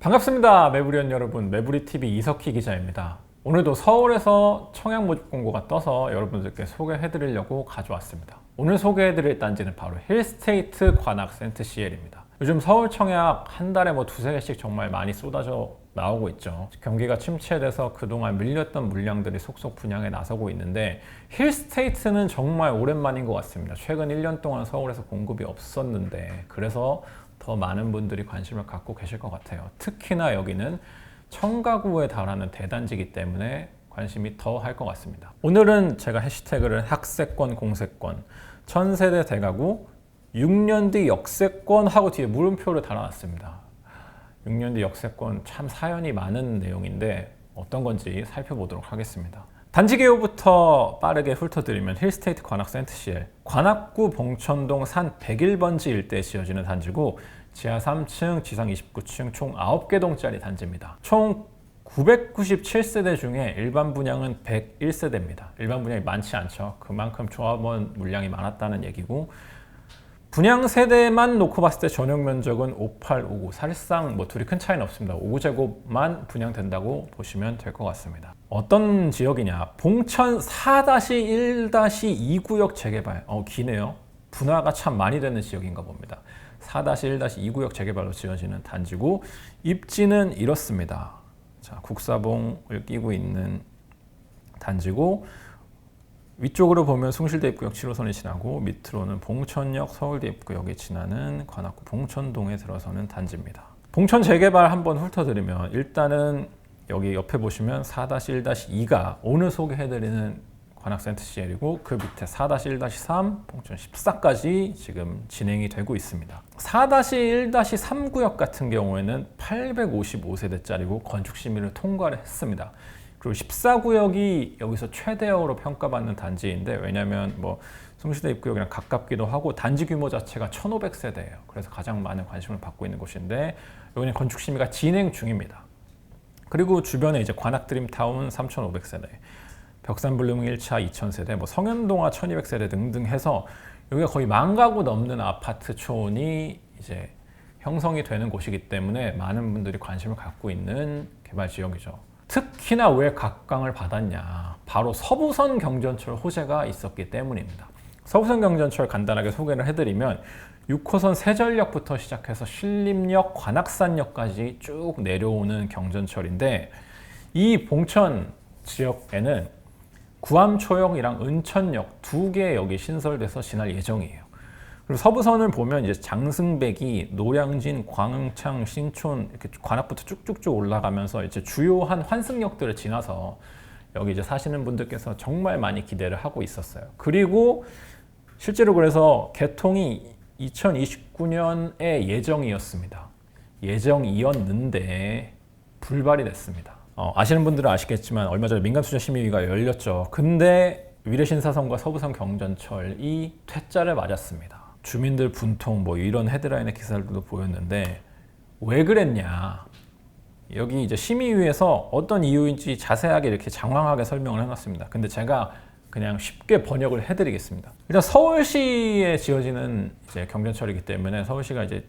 반갑습니다. 매부리원 여러분, 매부리TV 이석희 기자입니다. 오늘도 서울에서 청약 모집 공고가 떠서 여러분들께 소개해드리려고 가져왔습니다. 오늘 소개해드릴 단지는 바로 힐스테이트 관악 센트CL입니다. 요즘 서울 청약 한 달에 두세 개씩 정말 많이 쏟아져 나오고 있죠. 경기가 침체돼서 그동안 밀렸던 물량들이 속속 분양에 나서고 있는데 힐스테이트는 정말 오랜만인 것 같습니다. 최근 1년 동안 서울에서 공급이 없었는데 그래서 더 많은 분들이 관심을 갖고 계실 것 같아요. 특히나 여기는 청가구에 달하는 대단지이기 때문에 관심이 더 할 것 같습니다. 오늘은 제가 해시태그를 학세권, 공세권, 1000세대 대가구, 6년 뒤 역세권 하고 뒤에 물음표를 달아놨습니다. 6년 뒤 역세권 참 사연이 많은 내용인데 어떤 건지 살펴보도록 하겠습니다. 단지 개요부터 빠르게 훑어드리면 힐스테이트 관악 센트CL, 관악구 봉천동 산 101번지 일대에 지어지는 단지고 지하 3층, 지상 29층 총 9개 동짜리 단지입니다. 총 997세대 중에 일반 분양은 101세대입니다. 일반 분양이 많지 않죠. 그만큼 조합원 물량이 많았다는 얘기고 분양 세대만 놓고 봤을 때 전용 면적은 5859, 사실상 둘이 큰 차이는 없습니다. 5제곱만 분양된다고 보시면 될 것 같습니다. 어떤 지역이냐, 봉천 4-1-2구역 재개발, 기네요. 분화가 참 많이 되는 지역인가 봅니다. 4-1-2구역 재개발로 지어지는 단지고 입지는 이렇습니다. 자, 국사봉을 끼고 있는 단지고 위쪽으로 보면 숭실대 입구역 7호선이 지나고 밑으로는 봉천역 서울대 입구역이 지나는 관악구 봉천동에 들어서는 단지입니다. 봉천 재개발 한번 훑어드리면 일단은 여기 옆에 보시면 4-1-2가 오늘 소개해드리는 관악 센트CL이고 그 밑에 4-1-3, 봉천 14까지 지금 진행이 되고 있습니다. 4-1-3구역 같은 경우에는 855세대짜리고 건축심의를 통과를 했습니다. 그리고 14구역이 여기서 최대역으로 평가받는 단지인데 왜냐하면 숭실대 입구역이랑 가깝기도 하고 단지 규모 자체가 1500세대예요. 그래서 가장 많은 관심을 받고 있는 곳인데 여기는 건축심의가 진행 중입니다. 그리고 주변에 이제 관악드림타운 3500세대, 벽산블루밍 1차 2000세대, 성현동화 1200세대 등등 해서 여기가 거의 10,000가구 넘는 아파트촌이 이제 형성이 되는 곳이기 때문에 많은 분들이 관심을 갖고 있는 개발 지역이죠. 특히나 왜 각광을 받았냐, 바로 서부선 경전철 호재가 있었기 때문입니다. 서부선 경전철 간단하게 소개를 해드리면 6호선 세전역부터 시작해서 신림역, 관악산역까지 쭉 내려오는 경전철인데 이 봉천 지역에는 구암초역이랑 은천역 2개 역이 신설돼서 지날 예정이에요. 그리고 서부선을 보면 이제 장승배기, 노량진, 광흥창, 신촌 이렇게 관악부터 쭉쭉쭉 올라가면서 이제 주요한 환승역들을 지나서 여기 이제 사시는 분들께서 정말 많이 기대를 하고 있었어요. 그리고 실제로 그래서 개통이 2029년의 예정이었습니다. 예정이었는데 불발이 됐습니다. 아시는 분들은 아시겠지만 얼마 전에 민간투자심의위가 열렸죠. 근데 위례신사선과 서부선 경전철이 퇴짜를 맞았습니다. 주민들 분통 이런 헤드라인의 기사들도 보였는데 왜 그랬냐, 여기 이제 심의위에서 어떤 이유인지 자세하게 이렇게 장황하게 설명을 해놨습니다. 근데 제가 그냥 쉽게 번역을 해드리겠습니다. 일단 서울시에 지어지는 이제 경전철이기 때문에 서울시가 이제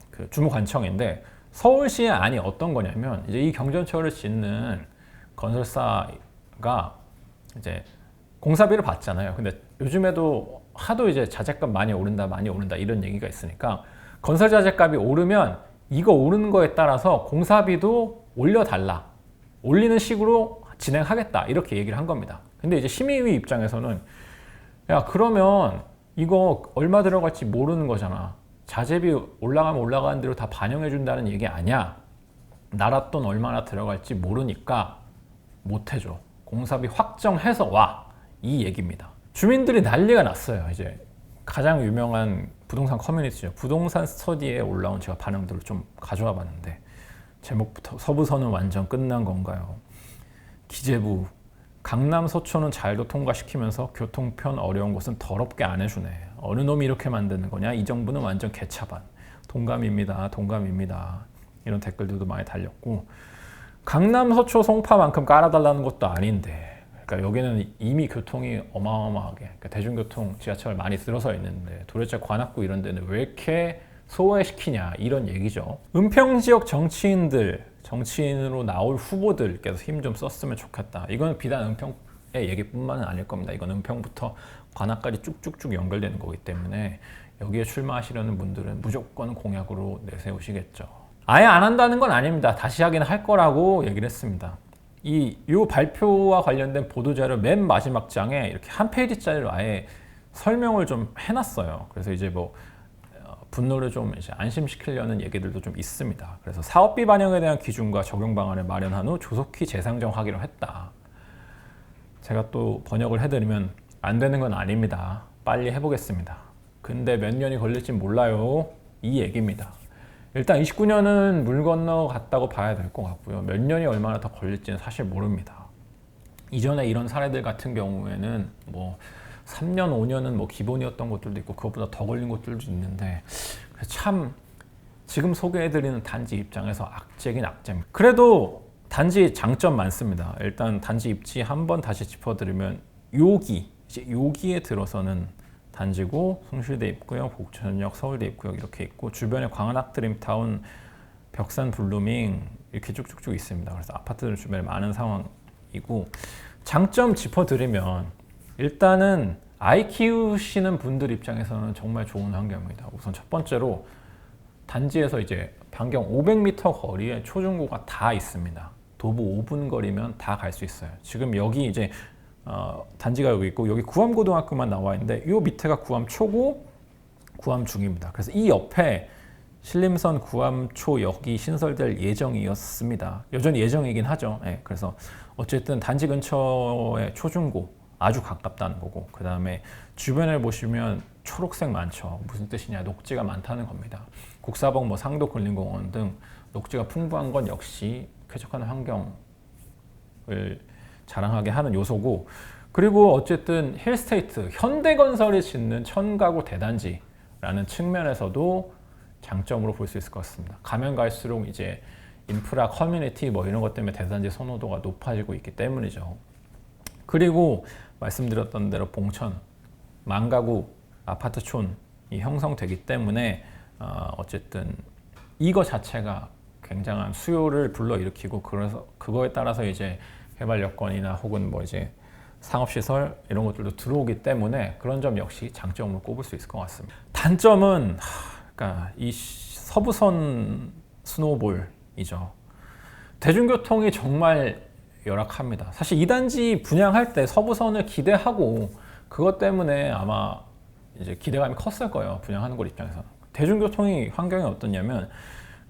그 주무관청인데 서울시의 안이 어떤 거냐면 이제 이 경전철을 짓는 건설사가 이제 공사비를 받잖아요. 근데 요즘에도 하도 이제 자재값 많이 오른다 이런 얘기가 있으니까 건설 자재값이 오르면 이거 오르는 거에 따라서 공사비도 올려달라, 올리는 식으로 진행하겠다 이렇게 얘기를 한 겁니다. 근데 이제 심의위 입장에서는 야, 그러면 이거 얼마 들어갈지 모르는 거잖아. 자재비 올라가면 올라가는 대로 다 반영해 준다는 얘기 아니야. 나라 돈 얼마나 들어갈지 모르니까 못 해줘. 공사비 확정해서 와. 이 얘기입니다. 주민들이 난리가 났어요. 이제 가장 유명한 부동산 커뮤니티죠. 부동산 스터디에 올라온 제가 반응들을 좀 가져와 봤는데 제목부터 서부선은 완전 끝난 건가요? 기재부, 강남 서초는 잘도 통과시키면서 교통편 어려운 곳은 더럽게 안 해주네. 어느 놈이 이렇게 만드는 거냐? 이 정부는 완전 개차반. 동감입니다. 동감입니다. 이런 댓글들도 많이 달렸고 강남 서초 송파만큼 깔아달라는 것도 아닌데 그러니까 여기는 이미 교통이 어마어마하게 대중교통, 지하철 많이 들어서 있는데 도대체 관악구 이런 데는 왜 이렇게 소외시키냐 이런 얘기죠. 은평 지역 정치인으로 나올 후보들께서 힘 좀 썼으면 좋겠다. 이건 비단 은평의 얘기뿐만은 아닐 겁니다. 이건 은평부터 관악까지 쭉쭉쭉 연결되는 거기 때문에 여기에 출마하시려는 분들은 무조건 공약으로 내세우시겠죠. 아예 안 한다는 건 아닙니다. 다시 하긴 할 거라고 얘기를 했습니다. 이 발표와 관련된 보도자료 맨 마지막 장에 이렇게 한 페이지짜리로 아예 설명을 좀 해놨어요. 그래서 이제 뭐 분노를 좀 이제 안심시키려는 얘기들도 좀 있습니다. 그래서 사업비 반영에 대한 기준과 적용 방안을 마련한 후 조속히 재상정하기로 했다. 제가 또 번역을 해드리면 안 되는 건 아닙니다. 빨리 해보겠습니다. 근데 몇 년이 걸릴지 몰라요. 이 얘기입니다. 일단 29년은 물 건너갔다고 봐야 될 것 같고요. 몇 년이 얼마나 더 걸릴지는 사실 모릅니다. 이전에 이런 사례들 같은 경우에는 뭐 3년, 5년은 뭐 기본이었던 것들도 있고 그것보다 더 걸린 것들도 있는데 참 지금 소개해드리는 단지 입장에서 악재긴 악재입니다. 그래도 단지 장점 많습니다. 일단 단지 입지 한번 다시 짚어드리면 여기에 들어서는 단지고 숭실대 입구역, 복천역, 서울대 입구역 이렇게 있고 주변에 광학 드림타운, 벽산 블루밍 이렇게 쭉쭉쭉 있습니다. 그래서 아파트들 주변에 많은 상황이고 장점 짚어드리면 일단은 아이 키우시는 분들 입장에서는 정말 좋은 환경입니다. 우선 첫 번째로 단지에서 이제 반경 500m 거리에 초중고가 다 있습니다. 도보 5분 거리면 다 갈 수 있어요. 지금 여기 이제 단지가 여기 있고 여기 구암고등학교만 나와 있는데 이 밑에가 구암초고, 구암중입니다. 그래서 이 옆에 신림선 구암초역이 신설될 예정이었습니다. 여전히 예정이긴 하죠. 네, 그래서 어쨌든 단지 근처에 초중고 아주 가깝다는 거고 그 다음에 주변을 보시면 초록색 많죠. 무슨 뜻이냐? 녹지가 많다는 겁니다. 국사봉, 뭐 상도 근린공원 등 녹지가 풍부한 건 역시 쾌적한 환경을 자랑하게 하는 요소고 그리고 어쨌든 힐스테이트, 현대건설이 짓는 천가구 대단지라는 측면에서도 장점으로 볼 수 있을 것 같습니다. 가면 갈수록 이제 인프라, 커뮤니티 뭐 이런 것 때문에 대단지 선호도가 높아지고 있기 때문이죠. 그리고 말씀드렸던 대로 봉천, 만가구, 아파트촌이 형성되기 때문에 어쨌든 이거 자체가 굉장한 수요를 불러일으키고 그래서 그거에 따라서 이제 개발 여건이나 혹은 뭐 이제 상업시설 이런 것들도 들어오기 때문에 그런 점 역시 장점으로 꼽을 수 있을 것 같습니다. 단점은 그러니까 이 서부선 스노우볼이죠. 대중교통이 정말 열악합니다. 사실 이 단지 분양할 때 서부선을 기대하고 그것 때문에 아마 이제 기대감이 컸을 거예요. 분양하는 곳 입장에서는. 대중교통이 환경이 어떻냐면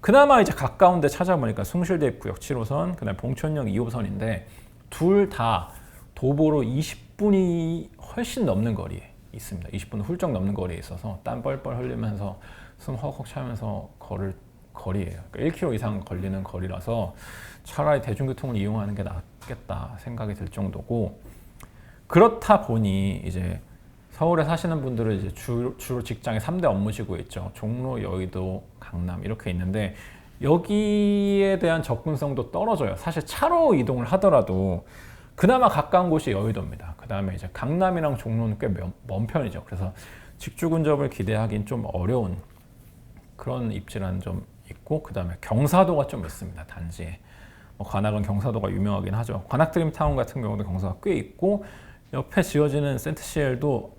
그나마 이제 가까운 데 찾아보니까 숭실대 입구역 7호선, 그다음에 봉천역 2호선인데 둘 다 도보로 20분이 훨씬 넘는 거리에 있습니다. 20분 훌쩍 넘는 거리에 있어서 땀 뻘뻘 흘리면서 숨 헉헉 차면서 걸을 거리예요. 그러니까 1km 이상 걸리는 거리라서 차라리 대중교통을 이용하는 게 낫겠다 생각이 들 정도고 그렇다 보니 이제 서울에 사시는 분들은 이제 주로 직장이 3대 업무지구에 있죠. 종로, 여의도, 강남 이렇게 있는데 여기에 대한 접근성도 떨어져요. 사실 차로 이동을 하더라도 그나마 가까운 곳이 여의도입니다. 그 다음에 이제 강남이랑 종로는 꽤 먼 편이죠. 그래서 직주 근접을 기대하기는 좀 어려운 그런 입지라는 점 있고 그 다음에 경사도가 좀 있습니다. 단지에. 관악은 경사도가 유명하긴 하죠. 관악 드림타운 같은 경우도 경사가 꽤 있고 옆에 지어지는 센트시엘도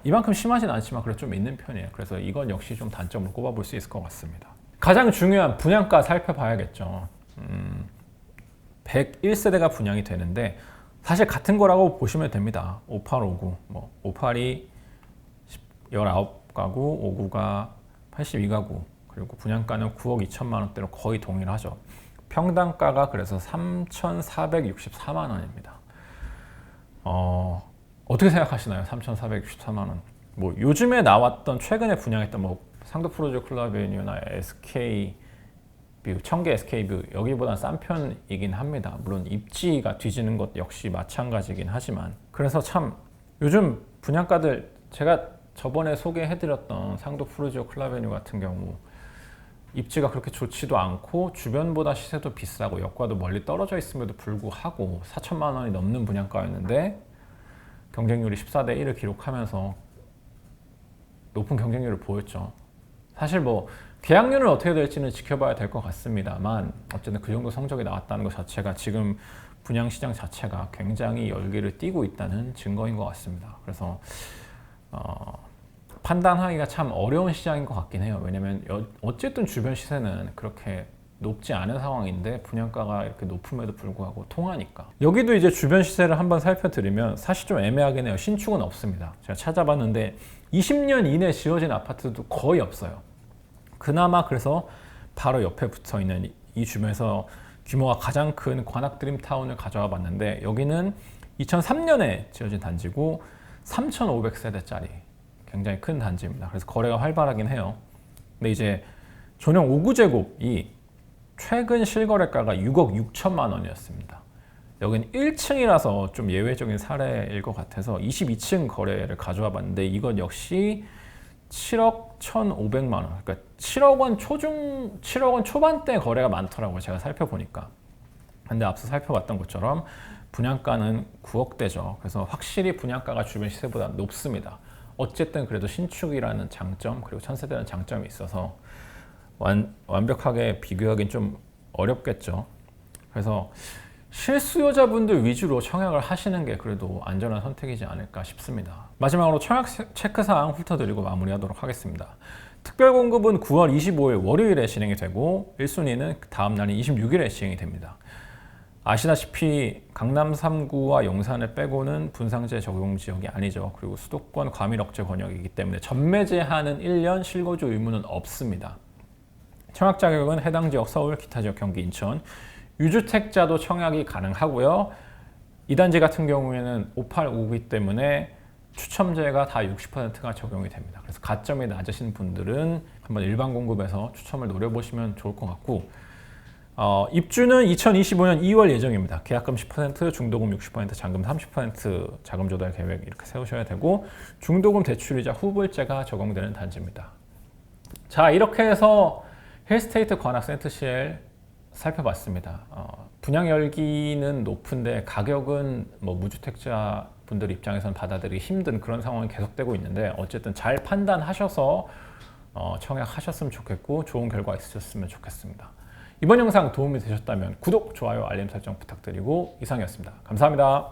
이만큼 심하진 않지만 그래도 좀 있는 편이에요. 그래서 이건 역시 좀 단점으로 꼽아볼 수 있을 것 같습니다. 가장 중요한 분양가 살펴봐야겠죠. 101세대가 분양이 되는데 사실 같은 거라고 보시면 됩니다. 5859, 58이 19가구, 59가 82가구 그리고 분양가는 9억 2천만 원대로 거의 동일하죠. 평당가가 그래서 3,464만 원입니다. 어떻게 생각하시나요? 3,464만 원. 뭐 요즘에 나왔던 최근에 분양했던 뭐 상도 프로젝트 클라베뉴나 SK뷰, 청계 SK뷰 여기보다는 싼 편이긴 합니다. 물론 입지가 뒤지는 것 역시 마찬가지긴 하지만 그래서 참 요즘 분양가들 제가 저번에 소개해드렸던 상도 프로젝트 클라베뉴 같은 경우 입지가 그렇게 좋지도 않고 주변보다 시세도 비싸고 역과도 멀리 떨어져 있음에도 불구하고 4천만 원이 넘는 분양가였는데 경쟁률이 14대 1을 기록하면서 높은 경쟁률을 보였죠. 사실 뭐 계약률은 어떻게 될지는 지켜봐야 될 것 같습니다만 어쨌든 그 정도 성적이 나왔다는 것 자체가 지금 분양시장 자체가 굉장히 열기를 띠고 있다는 증거인 것 같습니다. 그래서 판단하기가 참 어려운 시장인 것 같긴 해요. 왜냐면 어쨌든 주변 시세는 그렇게 높지 않은 상황인데 분양가가 이렇게 높음에도 불구하고 통하니까. 여기도 이제 주변 시세를 한번 살펴드리면 사실 좀 애매하긴 해요. 신축은 없습니다. 제가 찾아봤는데 20년 이내 지어진 아파트도 거의 없어요. 그나마 그래서 바로 옆에 붙어 있는 이 주변에서 규모가 가장 큰 관악드림타운을 가져와 봤는데 여기는 2003년에 지어진 단지고 3,500세대짜리 굉장히 큰 단지입니다. 그래서 거래가 활발하긴 해요. 근데 이제 전용 5구제곱이 최근 실거래가가 6억 6천만 원이었습니다. 여기는 1층이라서 좀 예외적인 사례일 것 같아서 22층 거래를 가져와 봤는데 이건 역시 7억 1,500만 원. 그러니까 7억 원 초반대 거래가 많더라고요. 제가 살펴보니까. 근데 앞서 살펴봤던 것처럼 분양가는 9억대죠. 그래서 확실히 분양가가 주변 시세보다 높습니다. 어쨌든 그래도 신축이라는 장점 그리고 천세대라는 장점이 있어서 완벽하게 비교하기는 좀 어렵겠죠. 그래서 실수요자분들 위주로 청약을 하시는 게 그래도 안전한 선택이지 않을까 싶습니다. 마지막으로 청약 체크사항 훑어드리고 마무리하도록 하겠습니다. 특별공급은 9월 25일 월요일에 진행이 되고 1순위는 다음 날인 26일에 시행이 됩니다. 아시다시피 강남 3구와 용산을 빼고는 분상제 적용 지역이 아니죠. 그리고 수도권 과밀 억제 권역이기 때문에 전매제하는 1년 실거주 의무는 없습니다. 청약 자격은 해당 지역 서울, 기타 지역 경기, 인천, 유주택자도 청약이 가능하고요. 이 단지 같은 경우에는 585이기 때문에 추첨제가 다 60%가 적용이 됩니다. 그래서 가점이 낮으신 분들은 한번 일반 공급에서 추첨을 노려보시면 좋을 것 같고 입주는 2025년 2월 예정입니다. 계약금 10%, 중도금 60%, 잔금 30% 자금 조달 계획 이렇게 세우셔야 되고 중도금 대출이자 후불제가 적용되는 단지입니다. 자, 이렇게 해서 힐스테이트 관악 센트CL 살펴봤습니다. 분양 열기는 높은데 가격은 뭐 무주택자 분들 입장에서는 받아들이기 힘든 그런 상황이 계속되고 있는데 어쨌든 잘 판단하셔서 청약하셨으면 좋겠고 좋은 결과 있으셨으면 좋겠습니다. 이번 영상 도움이 되셨다면 구독, 좋아요, 알림 설정 부탁드리고 이상이었습니다. 감사합니다.